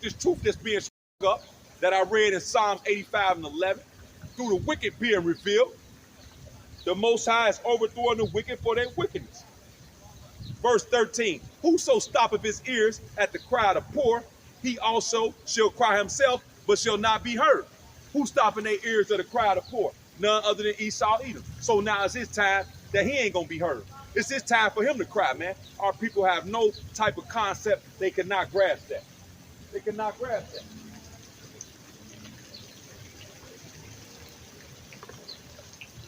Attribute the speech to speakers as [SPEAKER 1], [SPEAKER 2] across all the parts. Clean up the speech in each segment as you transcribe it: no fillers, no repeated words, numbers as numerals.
[SPEAKER 1] this truth that's being spoken up that I read in Psalms 85 and 11, through the wicked being revealed, the Most High is overthrowing the wicked for their wickedness. Verse 13, whoso stoppeth his ears at the cry of the poor, he also shall cry himself, but shall not be heard. Who's stopping their ears to the cry of the poor? None other than Esau Edom. So now it's his time that he ain't gonna be heard. It's his time for him to cry, man. Our people have no type of concept. They cannot grasp that. They cannot grasp that.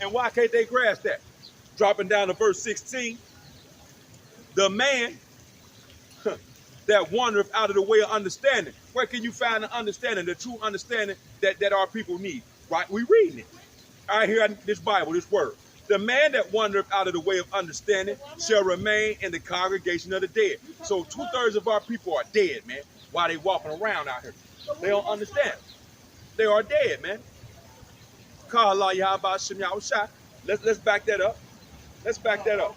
[SPEAKER 1] And why can't they grasp that? Dropping down to verse 16, the man that wandereth out of the way of understanding. Where can you find the understanding, the true understanding that our people need? Right? We reading it. All right, here in this Bible, this word. The man that wandereth out of the way of understanding shall remain in the congregation of the dead. So 2/3 of our people are dead, man. While they walking around out here. They don't understand. They are dead, man. Let's back that up. Let's back that up.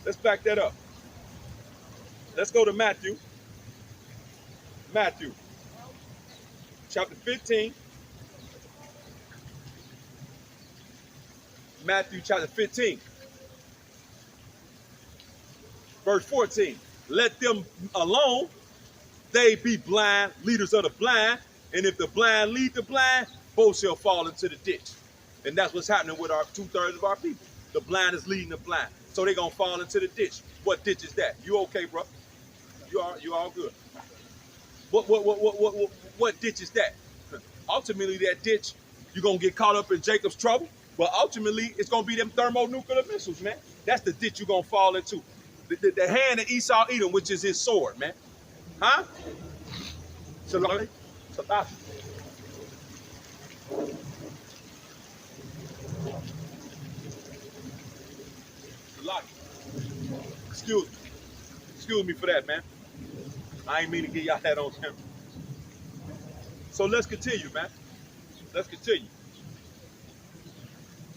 [SPEAKER 1] Let's back that up. Let's go to Matthew. Matthew, chapter 15. Matthew chapter 15. Verse 14. Let them alone. They be blind, leaders of the blind. And if the blind lead the blind, both shall fall into the ditch. And that's what's happening with our 2/3 of our people. The blind is leading the blind. So they're going to fall into the ditch. What ditch is that? You okay, bro? You all good. What ditch is that? Ultimately, that ditch, you're going to get caught up in Jacob's trouble. But ultimately, it's going to be them thermonuclear missiles, man. That's the ditch you're going to fall into. The hand of Esau Edom, which is his sword, man. Huh? Salami? Salami. Excuse me for that, man. I ain't mean to get y'all that on camera. So let's continue, man. Let's continue.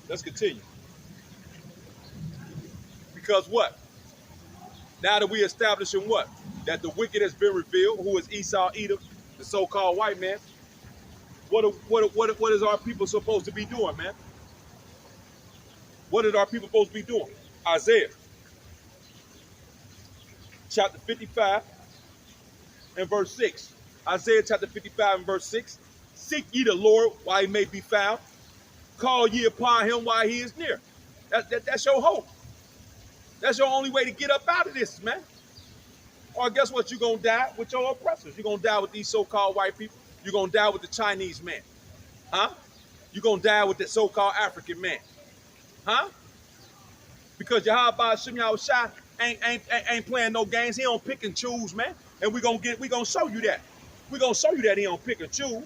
[SPEAKER 1] Let's continue. Because what? Now that we establishing what? That the wicked has been revealed, who is Esau Edom, the so-called white man. What is our people supposed to be doing, man? What is our people supposed to be doing? Isaiah chapter 55 and verse 6. Isaiah chapter 55 and verse 6. Seek ye the Lord while he may be found. Call ye upon him while he is near. That's your hope. That's your only way to get up out of this, man. Or guess what? You're going to die with your oppressors. You're going to die with these so-called white people. You're going to die with the Chinese man. Huh? You're going to die with the so-called African man. Huh? Because Yahweh Shem Yahushua ain't playing no games. He don't pick and choose, man. And we're gonna show you that. We're gonna show you that he don't pick and choose.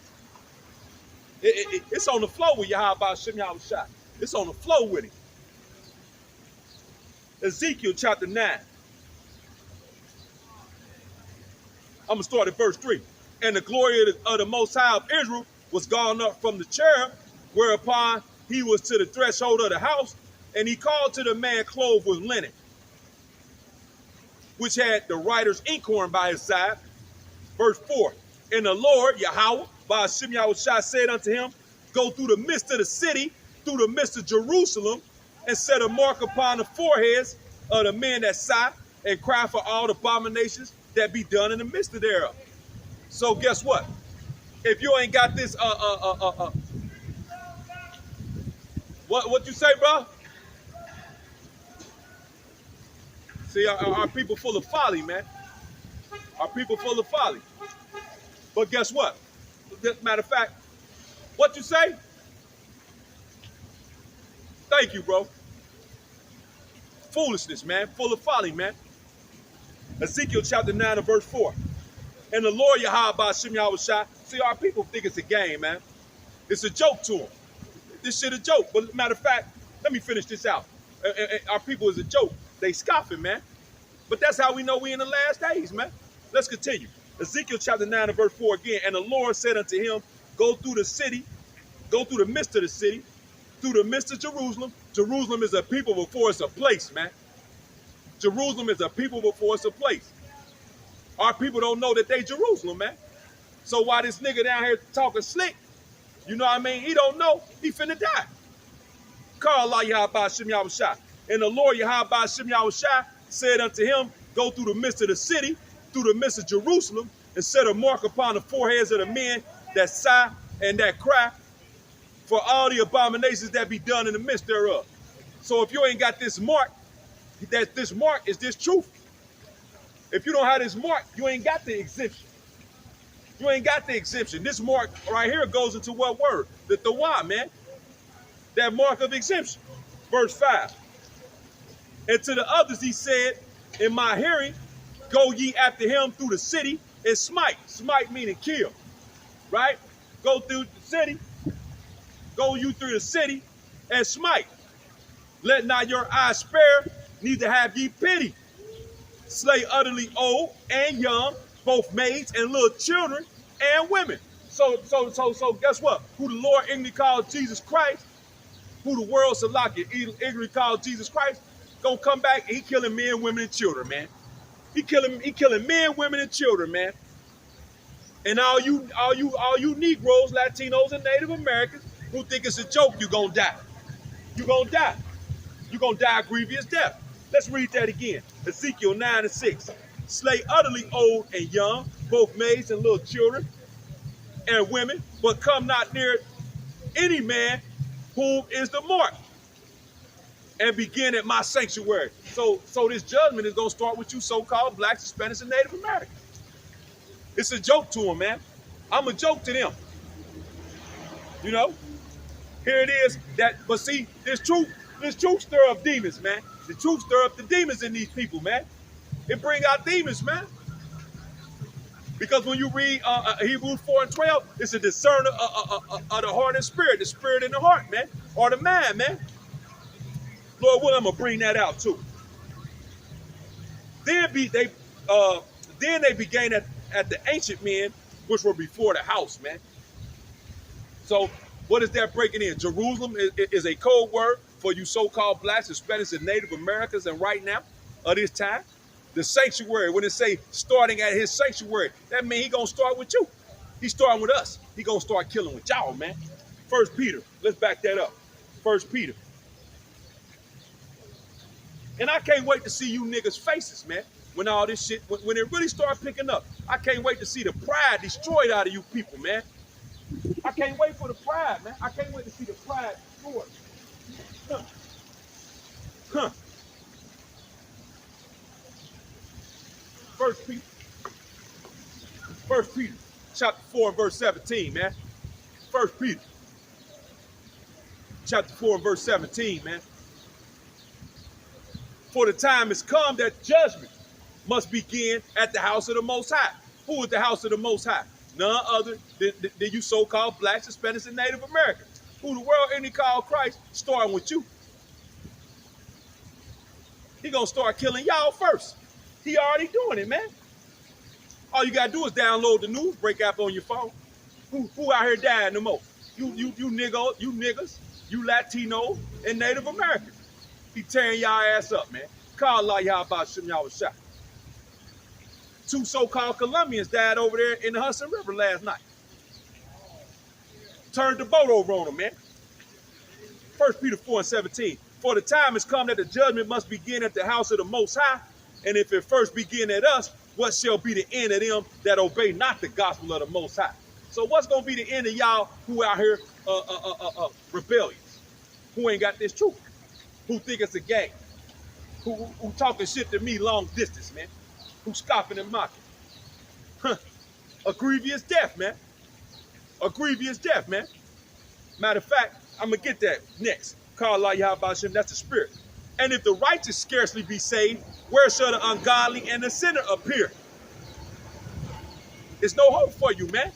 [SPEAKER 1] It's on the flow with Yahweh Shem Yahushua. It's on the flow with him. Ezekiel chapter 9. I'm gonna start at verse 3. And the glory of the Most High of Israel was gone up from the cherub, whereupon he was to the threshold of the house, and he called to the man clothed with linen, which had the writer's inkhorn by his side. Verse 4. And the Lord, Yahweh, by Hashem Yahushua, said unto him, go through the midst of the city, through the midst of Jerusalem, and set a mark upon the foreheads of the men that sigh, and cry for all the abominations that be done in the midst of thereof. So guess what? If you ain't got this, what you say, bro? See, our people full of folly, man. Our people full of folly. But guess what? Matter of fact, what you say? Thank you, bro. Foolishness, man. Full of folly, man. Ezekiel chapter 9 and verse 4. And the Lord Yahweh by Shem Yahushua. See, our people think it's a game, man. It's a joke to them. This shit a joke. But matter of fact, let me finish this out. Our people is a joke. They scoffing, man. But that's how we know we in the last days, man. Let's continue. Ezekiel chapter 9 and verse 4 again. And the Lord said unto him, go through the city, go through the midst of the city, through the midst of Jerusalem. Jerusalem is a people before it's a place, man. Jerusalem is a people before it's a place. Our people don't know that they Jerusalem, man. So while this nigga down here talking slick, you know what I mean? He don't know he finna die. Call Allah Yahweh Shem Yahushua. And the Lord Yahweh Shem Yahushua said unto him, go through the midst of the city, through the midst of Jerusalem, and set a mark upon the foreheads of the men that sigh and that cry for all the abominations that be done in the midst thereof. So if you ain't got this mark, that this mark is this truth. If you don't have this mark, you ain't got the exemption. You ain't got the exemption. This mark right here goes into what word? The Tawah, man. That mark of exemption. Verse 5. And to the others he said, in my hearing, go ye after him through the city and smite. Smite meaning kill. Right? Go through the city. Go you through the city and smite. Let not your eyes spare, neither have ye pity. Slay utterly old and young, both maids and little children and women. So guess what? Who the Lord ignorantly called Jesus Christ, who the world ignorantly called Jesus Christ, gonna come back and he killing men, women, and children, man. He killing men, women, and children, man. And all you Negroes, Latinos, and Native Americans who think it's a joke, you gonna die. You gonna die. You gonna die a grievous death. Let's read that again. Ezekiel 9:6. Slay utterly old and young, both maids and little children and women, but come not near any man whom is the mark, and begin at my sanctuary. So this judgment is gonna start with you so-called blacks, Hispanics, and Native Americans. It's a joke to them, man. I'm a joke to them. You know? Here it is. But see, this truth stir up demons, man. The truth stir up the demons in these people, man. It bring out demons, man. Because when you read Hebrews 4:12, it's a discerner of the heart and spirit, the spirit in the heart, man, or the mind, man. Lord willing, I'm gonna bring that out too. Then they began at the ancient men, which were before the house, man. So what is that breaking in? Jerusalem is a code word for you so-called blacks, Hispanics, and Native Americans, and right now, of this time, the sanctuary, when it say starting at his sanctuary, that means he gonna start with you. He's starting with us. He gonna start killing with y'all, man. 1 Peter, let's back that up. 1 Peter. And I can't wait to see you niggas' faces, man, when all this shit, when it really start picking up. I can't wait to see the pride destroyed out of you people, man. I can't wait for the pride, man. I can't wait to see the pride destroyed. Huh. Huh. 1 Peter, chapter 4 and verse 17, man. 1 Peter, chapter 4 and verse 17, man. For the time has come that judgment must begin at the house of the Most High. Who is the house of the Most High? None other than you so-called blacks, Hispanics, and Native Americans. Who the world any call Christ, starting with you. He gonna start killing y'all first. He already doing it, man. All you gotta do is download the news break app on your phone. Who out here dying the most? You niggas, you Latino, and Native Americans. He tearing y'all ass up, man. Call Allah Yahweh Shem Yahushua. 2 so-called Colombians died over there in the Hudson River last night. Turned the boat over on them, man. 1 Peter 4 and 17. For the time has come that the judgment must begin at the house of the Most High. And if it first begin at us, what shall be the end of them that obey not the gospel of the Most High? So what's going to be the end of y'all who out here rebellious? Who ain't got this truth? Who think it's a game? Who talking shit to me long distance, man? Who scoffing and mocking? Huh. A grievous death, man. A grievous death, man. Matter of fact, I'm going to get that next. Call Allah Yahweh Shem, that's the spirit. And if the righteous scarcely be saved, where shall the ungodly and the sinner appear? There's no hope for you, man.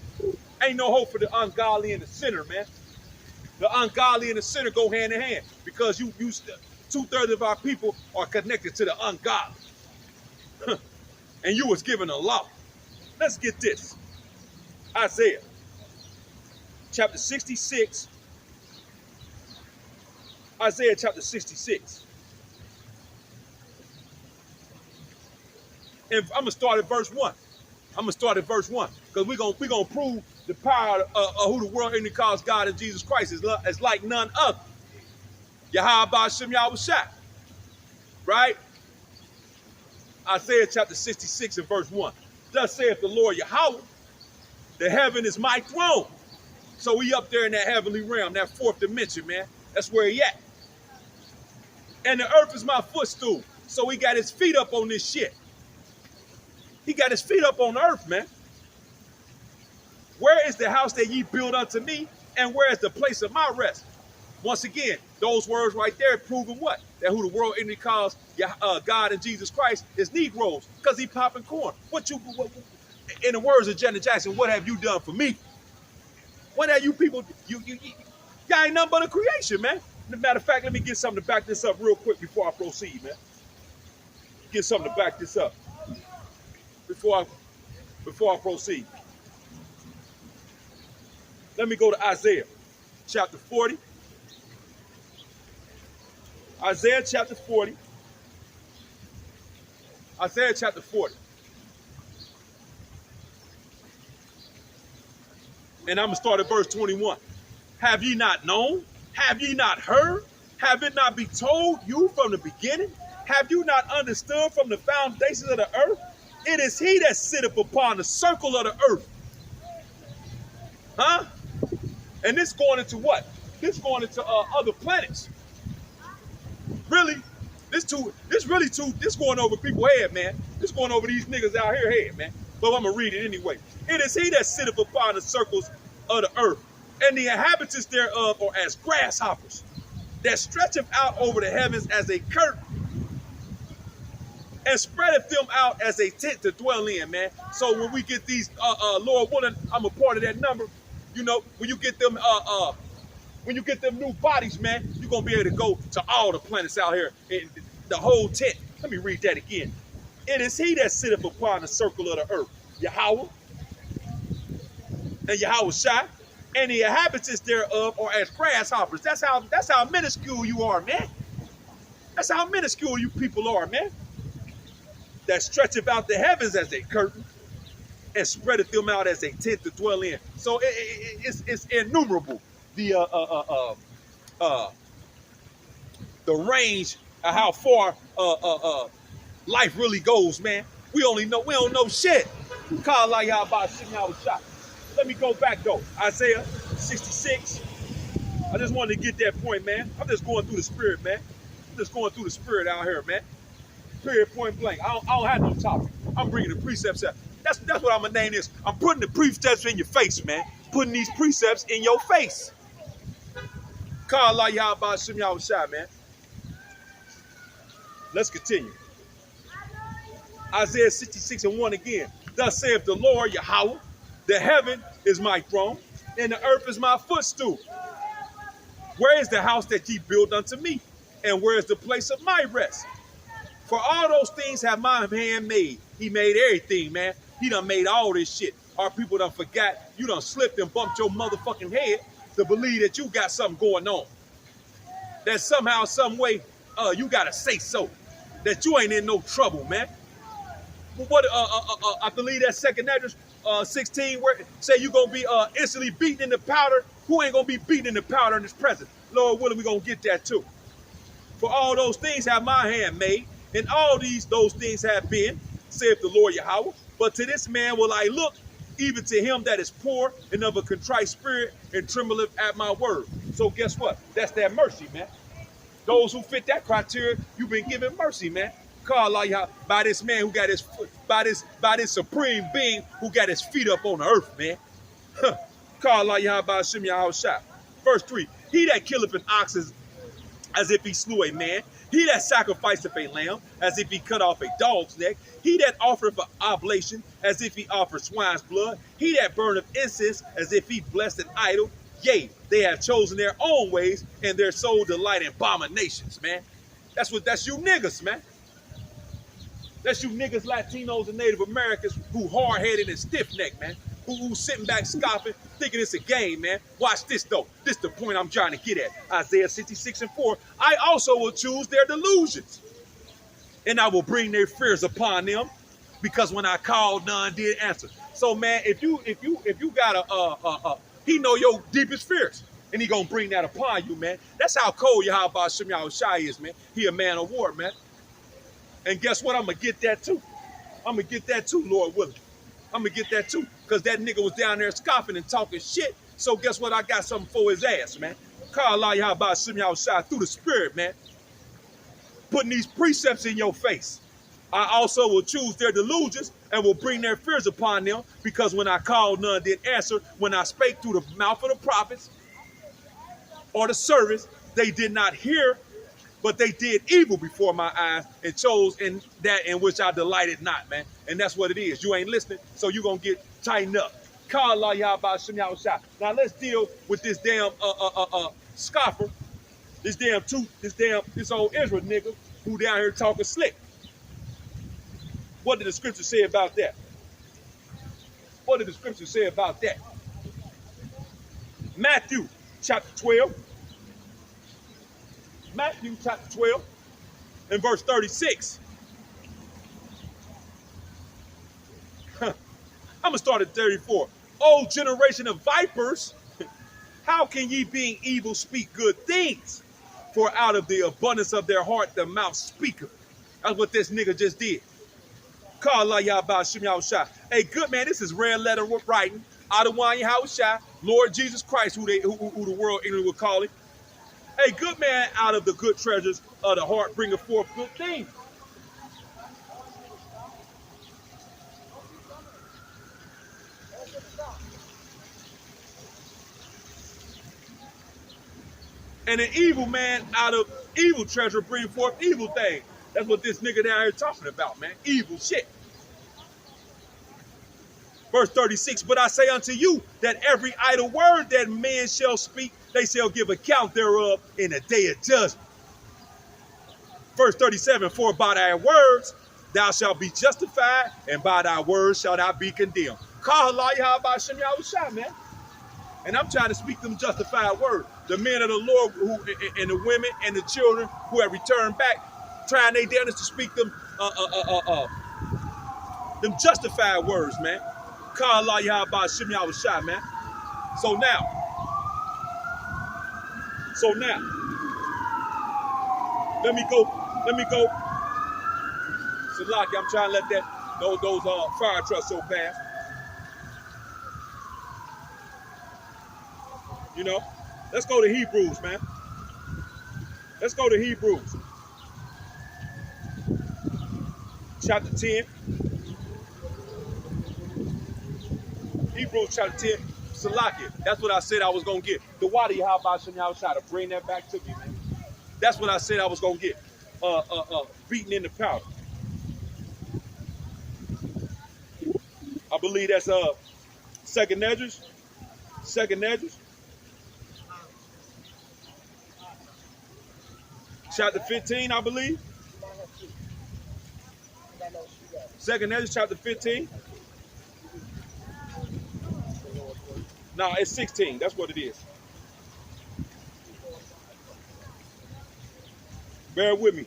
[SPEAKER 1] Ain't no hope for the ungodly and the sinner, man. The ungodly and the sinner go hand in hand because you 2/3 of our people are connected to the ungodly. And you was given a law. Let's get this. Isaiah chapter 66. Isaiah chapter 66. And I'm going to start at verse 1. I'm gonna start at verse 1 because we gonna prove the power of who the world enemy calls God and Jesus Christ is like none other. Yahweh Shem Yahushua. Right? Isaiah chapter 66 and verse 1. Thus saith the Lord Yahweh, the heaven is my throne. So we up there in that heavenly realm, that fourth dimension, man. That's where he at. And the earth is my footstool. So he got his feet up on this shit. He got his feet up on the earth, man. Where is the house that ye build unto me? And where is the place of my rest? Once again, those words right there proving what? That who the world enemy calls God and Jesus Christ is Negroes, because he popping corn. What, in the words of Janet Jackson, what have you done for me? What have you people, y'all ain't nothing but a creation, man. As a matter of fact, let me get something to back this up real quick before I proceed, man. Get something to back this up before I proceed. Let me go to Isaiah chapter 40. Isaiah chapter 40. Isaiah chapter 40. And I'm going to start at verse 21. Have ye not known? Have ye not heard? Have it not been told you from the beginning? Have you not understood from the foundations of the earth? It is he that sitteth upon the circle of the earth. Huh? And this going into what? This going into other planets. Really? This going over people's head, man. This going over these niggas out here head, man. But I'm going to read it anyway. It is he that sitteth upon the circles of the earth, and the inhabitants thereof are as grasshoppers, that stretcheth out over the heavens as a curtain, and spreadeth them out as a tent to dwell in, man. So when we get these, Lord willing, I'm a part of that number. You know, when you get them new bodies, man, you're gonna be able to go to all the planets out here, in the whole tent. Let me read that again. It is he that sitteth upon the circle of the earth, Yahweh, and Yahushua, and the inhabitants thereof are as grasshoppers. That's how minuscule you are, man. That's how minuscule you people are, man. That stretcheth out the heavens as a curtain, and spreadeth them out as a tent to dwell in. So it's innumerable. The range of how far life really goes, man. We don't know shit. Let me go back though. Isaiah 66. I just wanted to get that point, man. I'm just going through the spirit, man. I'm just going through the spirit out here, man. Period, point blank. I don't have no topic. I'm bringing the precepts up. That's what I'm gonna name this. I'm putting the precepts in your face, man. Putting these precepts in your face. Call Allah Yahweh Shem Yahushua, man. Let's continue. Isaiah 66 and 1 again. Thus saith the Lord Yahweh, the heaven is my throne, and the earth is my footstool. Where is the house that ye built unto me? And where is the place of my rest? For all those things have my hand made. He made everything, man. He done made all this shit. Our people done forgot. You done slipped and bumped your motherfucking head to believe that you got something going on. That somehow, some way, you gotta say so. That you ain't in no trouble, man. What I believe that 2 Esdras 16 where say you gonna be instantly beaten in the powder. Who ain't gonna be beaten in the powder in this present? Lord willing, we gonna get that too. For all those things have my hand made, and all those things have been, saith the Lord Yahweh. But to this man will I look, even to him that is poor and of a contrite spirit, and trembleth at my word. So guess what? That's that mercy, man. Those who fit that criteria, you've been given mercy, man. Call Allah by this man who got his foot, by this supreme being who got his feet up on the earth, man. Call Allah by Shem Yahushua. Verse 3. He that killeth an ox as if he slew a man. He that sacrificeth a lamb as if he cut off a dog's neck. He that offereth an oblation as if he offered swine's blood. He that burneth incense as if he blessed an idol. Yea, they have chosen their own ways, and their soul delight in abominations, man. That's you niggas, man. That's you niggas, Latinos, and Native Americans who hard-headed and stiff-necked, man. Who sitting back scoffing, thinking it's a game, man. Watch this, though. This is the point I'm trying to get at. Isaiah 66 and 4. I also will choose their delusions, and I will bring their fears upon them. because when I called, none did answer. So man, if you got he know your deepest fears, and he gonna bring that upon you, man. That's how cold Yahweh Shem Shai is, man. He a man of war, man. And guess what? I'm gonna get that too. I'm gonna get that too, Lord willing. I'm gonna get that too, because that nigga was down there scoffing and talking shit. So guess what? I got something for his ass, man. Call Yahweh Shem Shai through the Spirit, man. Putting these precepts in your face. I also will choose their delusions and will bring their fears upon them, because when I called, none did answer. When I spake through the mouth of the prophets or the servants, they did not hear, but they did evil before my eyes and chose in that in which I delighted not, man. And that's what it is. You ain't listening, so you're going to get tightened up. Call Yahweh Shem Shai. Now let's deal with this damn scoffer, this old Israel nigga who down here talking slick. What did the scripture say about that? What did the scripture say about that? Matthew chapter 12. Matthew chapter 12 and verse 36. I'm going to start at 34. O generation of vipers, how can ye being evil speak good things? For out of the abundance of their heart the mouth speaketh. That's what this nigga just did. Call Yahweh Shem Shai. Hey, good man, this is red letter writing. Adawan Yahweh, Lord Jesus Christ, who the world ignorant would call him. Hey, good man, out of the good treasures of the heart bringeth forth good things. And an evil man out of evil treasure bring forth evil things. That's what this nigga down here talking about, man. Evil shit. Verse 36, but I say unto you that every idle word that men shall speak, they shall give account thereof in the day of judgment. Verse 37, for by thy words thou shalt be justified, and by thy words shalt thou be condemned. Call Yahweh Shem Shai, man. And I'm trying to speak them justified words. The men of the Lord who, and the women and the children who have returned back, trying their damnedest to speak them justified words, man. Call Yahweh Shem Shai, man. So now, let me go. Salaki, I'm trying to let those fire trucks go past. You know, let's go to Hebrews, man. Let's go to Hebrews. Chapter 10. Hebrews chapter 10. Salaki. That's what I said I was going to get. The water Yahweh Shem Shai to bring that back to me, man. That's what I said I was going to get. Beaten in the powder. I believe that's Second Ezra. Chapter 15, I believe. Second Ezra, chapter 15. No, it's 16. That's what it is. Bear with me.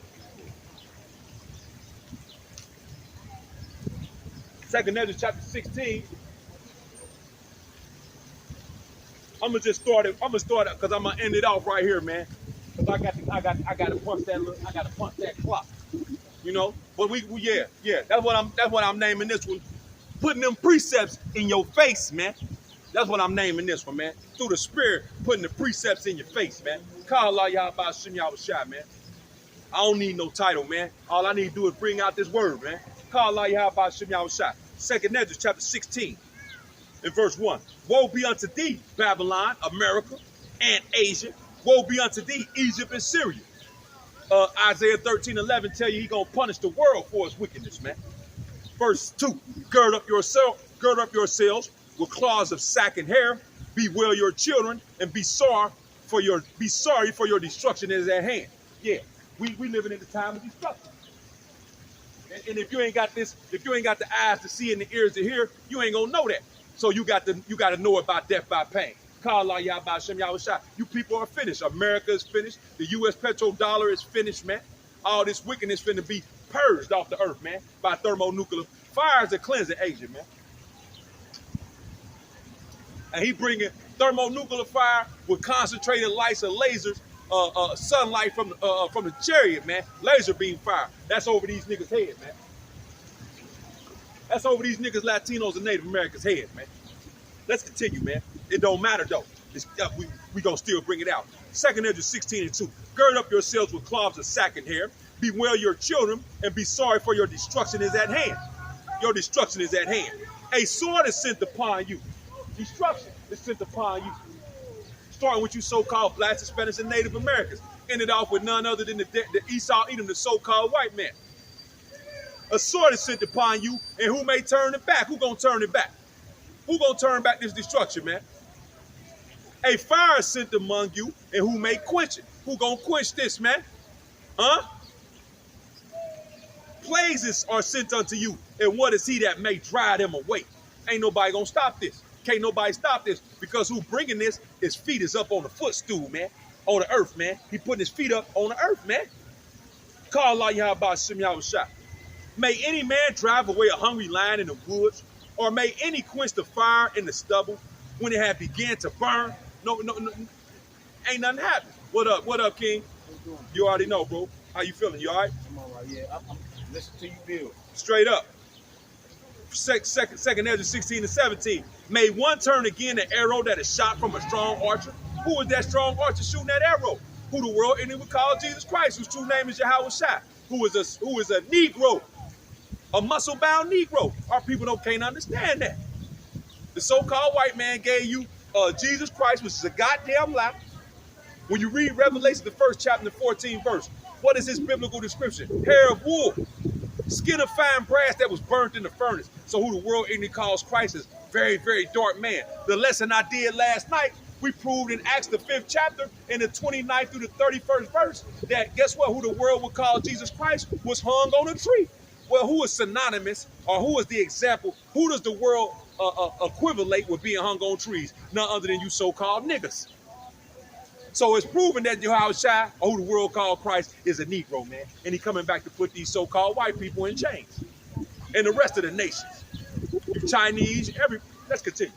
[SPEAKER 1] Second Ezra, chapter 16. I'm gonna start it because I'm gonna end it off right here, man. Cause I gotta punch that clock. You know, but yeah. That's what I'm naming this one. Putting them precepts in your face, man. That's what I'm naming this one, man. Through the Spirit, putting the precepts in your face, man. Call Yahweh Shem Shai, man. I don't need no title, man. All I need to do is bring out this word, man. Call Yahweh Shem Shai. Second Ezra, chapter 16, in verse 1. Woe be unto thee, Babylon, America, and Asia. Woe be unto thee, Egypt and Syria. Isaiah 13:11 tell you he gonna punish the world for its wickedness, man. Verse 2. Gird up yourselves with claws of sack and hair. Bewail your children and be sorry for your destruction is at hand. Yeah, we living in the time of destruction. And if you ain't got the eyes to see and the ears to hear, you ain't gonna know that. So you got to know about death by pain. Call Yahweh Shem Shai. You people are finished. America is finished. The U.S. petrodollar is finished, man. All this wickedness finna be purged off the earth, man, by thermonuclear Fire is a cleansing agent, man. And he bringing thermonuclear fire with concentrated lights of lasers, sunlight from the chariot, man. Laser beam fire. That's over these niggas' head, man. That's over these niggas, Latinos, and Native Americans' head, man. Let's continue, man. It don't matter, though. We gonna still bring it out. 2 Ezra 16:2. Gird up yourselves with cloths of sack and hair. Bewail your children and be sorry, for your destruction is at hand. Your destruction is at hand. A sword is sent upon you. Destruction is sent upon you. Starting with you so-called blacks, Hispanics, and Native Americans. Ended off with none other than the Esau Edom, the so-called white man. A sword is sent upon you, and who may turn it back? Who gonna turn it back? Who gonna turn back this destruction, man? A fire is sent among you, and who may quench it? Who gonna quench this, man? Huh? Plagues are sent unto you, and what is he that may drive them away? Ain't nobody gonna stop this. Can't nobody stop this, because who bringing this, his feet is up on the footstool, man. On the earth, man. He putting his feet up on the earth, man. Call Allah Yahweh Shem Yahweh Shah. May any man drive away a hungry lion in the woods, or may any quench the fire in the stubble when it had began to burn. No, ain't nothing happened. What up, King? You already know, bro. How you feeling? You all right?
[SPEAKER 2] I'm all right, yeah. I'm listening to you build.
[SPEAKER 1] Straight up. Second Ezra 16-17. May one turn again the arrow that is shot from a strong archer. Who is that strong archer shooting that arrow? Who the world enemy would call Jesus Christ, whose true name is Yahweh Shai, who is a Negro, a muscle-bound Negro. Our people can't understand that. The so-called white man gave you Jesus Christ, which is a goddamn lie. When you read Revelation, the 1st chapter, the 14th verse, what is his biblical description? Hair of wool, skin of fine brass that was burnt in the furnace. So who the world enemy calls Christ is very, very dark man. The lesson I did last night, we proved in Acts the 5th chapter, in the 29th through the 31st verse, that guess what? Who the world would call Jesus Christ was hung on a tree. Well, who is synonymous, or who is the example? Who does the world equivalent with being hung on trees? None other than you so-called niggas. So it's proven that Yahweh Shai, or who the world called Christ, is a Negro, man. And he coming back to put these so-called white people in chains. And the rest of the nations. You Chinese, let's continue.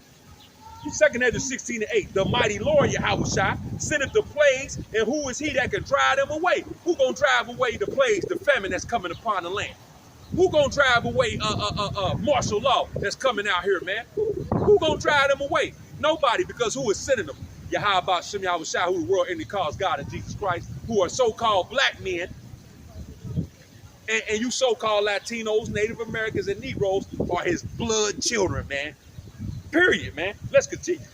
[SPEAKER 1] 2 Ezra 16:8. The mighty Lord Yahweh Shai sendeth the plagues, and who is he that can drive them away? Who gonna drive away the plagues, the famine that's coming upon the land? Who gonna drive away martial law that's coming out here, man? Who gonna drive them away? Nobody, because who is sending them? Yahweh Shem Yahweh Shai, who the world enemy calls God and Jesus Christ, who are so-called black men, and you so-called Latinos, Native Americans, and Negroes are his blood children, man. Period, man. Let's continue.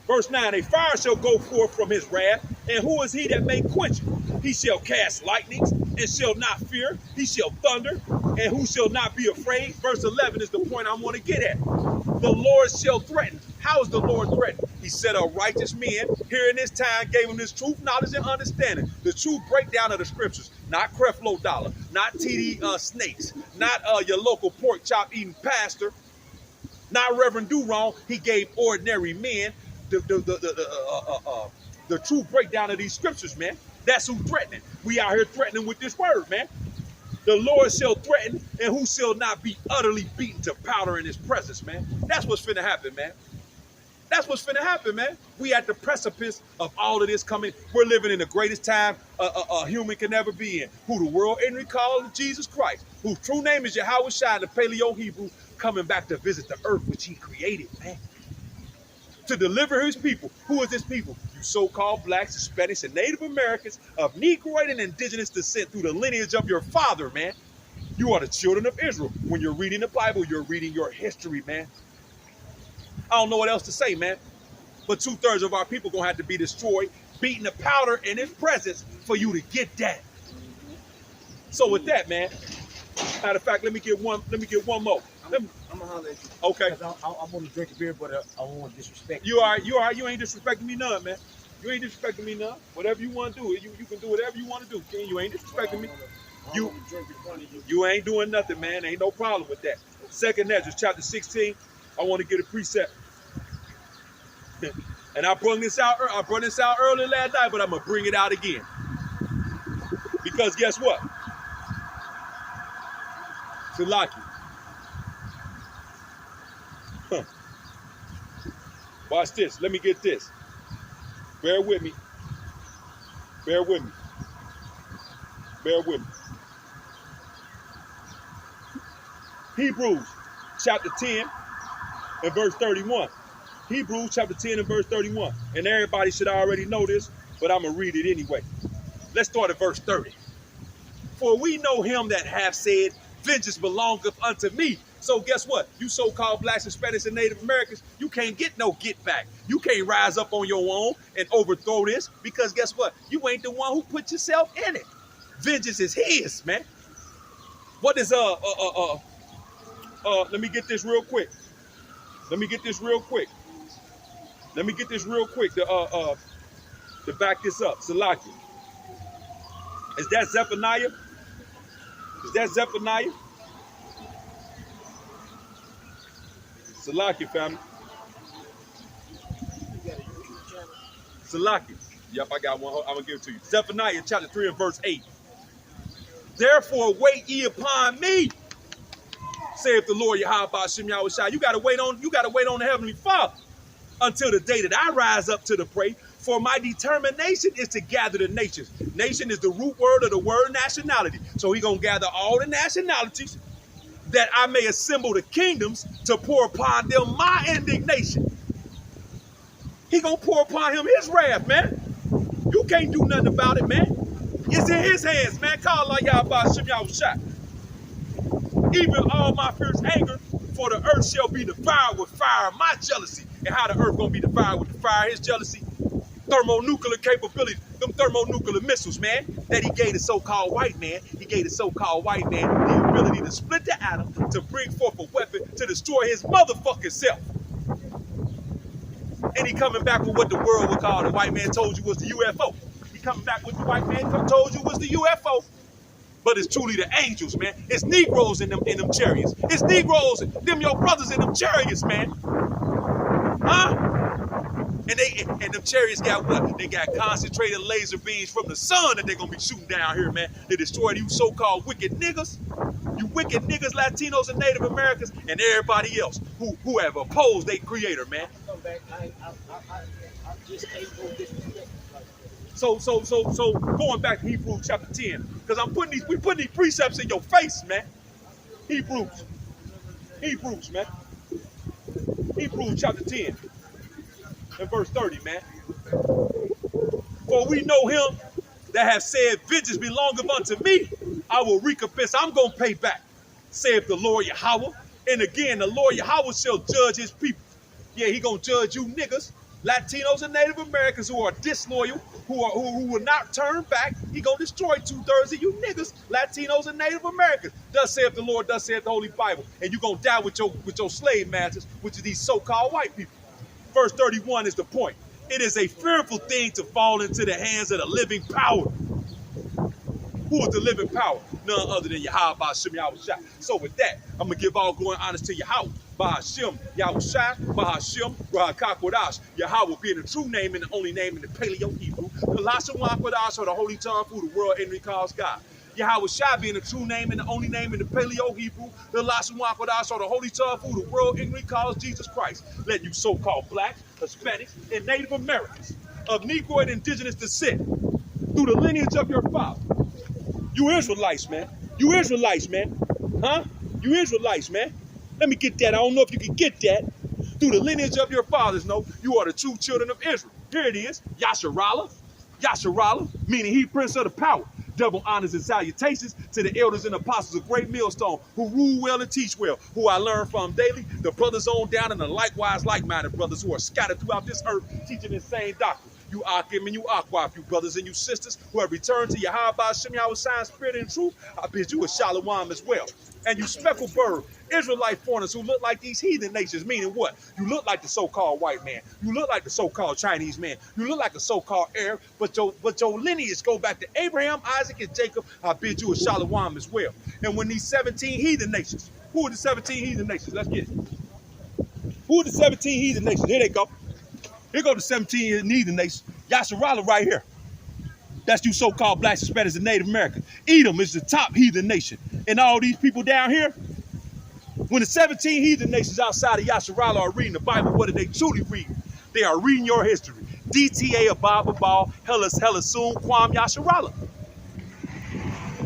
[SPEAKER 1] Verse 9, a fire shall go forth from his wrath, and who is he that may quench it? He shall cast lightnings, and shall not fear. He shall thunder, and who shall not be afraid? Verse 11 is the point I want to get at. The Lord shall threaten. How is the Lord threatened? He said a righteous man here in this time gave him this truth, knowledge, and understanding. The true breakdown of the scriptures. Not Creflo Dollar, not TD Snakes, not your local pork chop eating pastor, not Reverend Durong. He gave ordinary men the true breakdown of these scriptures, man. That's who threatening. We out here threatening with this word, man. The Lord shall threaten, and who shall not be utterly beaten to powder in his presence, man. That's what's finna happen, man. That's what's finna happen, man. We at the precipice of all of this coming. We're living in the greatest time a human can ever be in. Who the world enemy calls Jesus Christ, whose true name is Yahweh Shai, the Paleo Hebrew, coming back to visit the earth which he created, man. To deliver his people. Who is this people? You so-called blacks, Hispanics, and Native Americans of Negroid and indigenous descent through the lineage of your father, man. You are the children of Israel. When you're reading the Bible, you're reading your history, man. I don't know what else to say, man. But 2/3 of our people gonna have to be destroyed, beating the powder in his presence for you to get that. So with that, man. Matter of fact, let me get one more.
[SPEAKER 2] I'm gonna holler at you.
[SPEAKER 1] Okay.
[SPEAKER 2] I want to drink a beer, but I don't want to disrespect
[SPEAKER 1] you. All right. You ain't disrespecting me none, man. You ain't disrespecting me none. Whatever you want to do, you can do whatever you want to do, King. You ain't disrespecting me. You ain't doing nothing, man. Ain't no problem with that. 2 Ezra chapter 16. I want to get a precept. And I brought this out early last night, but I'm gonna bring it out again. Because guess what? Salaki. Huh. Watch this. Let me get this. Bear with me. Bear with me. Bear with me. Hebrews chapter 10 and verse 31. Hebrews chapter 10 and verse 31. And everybody should already know this, but I'm going to read it anyway. Let's start at verse 30. For we know him that hath said, vengeance belongeth unto me. So guess what? You so-called blacks, Hispanics, and Native Americans, you can't get no get back. You can't rise up on your own and overthrow this because guess what? You ain't the one who put yourself in it. Vengeance is his, man. What is let me get this real quick. Let me get this real quick. Let me get this real quick to back this up. Salaki. Is that Zephaniah? Is that Zephaniah? Salaki, family. Salaki. Yep, I got one. I'm going to give it to you. Zephaniah chapter 3 and verse 8. Therefore wait ye upon me, saith the Lord Yahweh Ba'ashem Yahushua. You gotta wait on the Heavenly Father until the day that I rise up to the prey. For my determination is to gather the nations. Nation is the root word of the word nationality. So he gonna gather all the nationalities that I may assemble the kingdoms to pour upon them my indignation. He gonna pour upon him his wrath, man. You can't do nothing about it, man. It's in his hands, man. Call like Yahweh Ba'ashem Yahushua. Even all my fierce anger, for the earth shall be devoured with fire, my jealousy. And how the earth gonna be devoured with the fire, his jealousy? Thermonuclear capabilities, them thermonuclear missiles, man, that he gave the so-called white man. He gave the so-called white man the ability to split the atom, to bring forth a weapon to destroy his motherfucking self. And he coming back with what the world would call the white man told you was the UFO. He coming back with the white man told you was the UFO. But it's truly the angels, man. It's Negroes in them chariots. It's Negroes, them your brothers in them chariots, man. Huh? And them chariots got what? They got concentrated laser beams from the sun that they're gonna be shooting down here, man. They destroy you so-called wicked niggas. You wicked niggas, Latinos and Native Americans, and everybody else who have opposed their creator, man.
[SPEAKER 2] Come back. I just ain't no disrespect.
[SPEAKER 1] So going back to Hebrews chapter 10, because we putting these precepts in your face, man. Hebrews, man. Hebrews chapter 10 and verse 30, man. For we know him that have said, vengeance belongeth unto me. I will recompense. I'm going to pay back, saith the Lord Yahweh. And again, the Lord Yahweh shall judge his people. Yeah, he going to judge you niggas, Latinos and Native Americans who are disloyal, who will not turn back. He gonna destroy 2/3 of you niggas, Latinos and Native Americans. Thus saith the Lord, thus saith the Holy Bible. And you gonna die with your slave masters, which are these so-called white people. Verse 31 is the point. It is a fearful thing to fall into the hands of the living power. Who is the living power? None other than Yahweh Ba'ashem Yahushua. So with that, I'm going to give all glory and honor to Yahweh Ba'ashem Yahushua, Ba'ashem Rahakakodash. Yahweh being the true name and the only name in the Paleo Hebrew. Lashem Wakodash, or the holy tongue who the world entry calls God. Yahweh Shai being the true name and the only name in the Paleo Hebrew. The Lashem Wakodash, or the holy tongue who the world entry calls Jesus Christ. Let you so-called blacks, Hispanics, and Native Americans of Negroid indigenous descent through the lineage of your father. You Israelites, man. You Israelites, man. Huh? You Israelites, man. Let me get that. I don't know if you can get that. Through the lineage of your fathers, no. You are the true children of Israel. Here it is. Yasharallah. Yasharallah, meaning he prince of the power. Double honors and salutations to the elders and apostles of Great Millstone who rule well and teach well, who I learn from daily, the brothers on down and the likewise like-minded brothers who are scattered throughout this earth teaching the same doctrine. You Akim and you Aquaf, you brothers and you sisters who have returned to Yahweh Ba'ashem Yahushua spirit and truth, I bid you a shalom as well. And you speckled bird, Israelite foreigners who look like these heathen nations, meaning what? You look like the so-called white man. You look like the so-called Chinese man. You look like a so-called Arab, but your lineage go back to Abraham, Isaac, and Jacob. I bid you a shalom as well. And when these 17 heathen nations, who are the 17 heathen nations? Let's get it. Who are the 17 heathen nations? Here they go. Here go the 17 heathen nations. Yasharallah right here. That's you so-called blacks, Hispanics, and Native Americans. Edom is the top heathen nation. And all these people down here, When the 17 heathen nations outside of Yasharala are reading the Bible, what are they truly reading? They are reading your history. DTA, Ababa Ball, Hella Soon, Kwam Yasharala.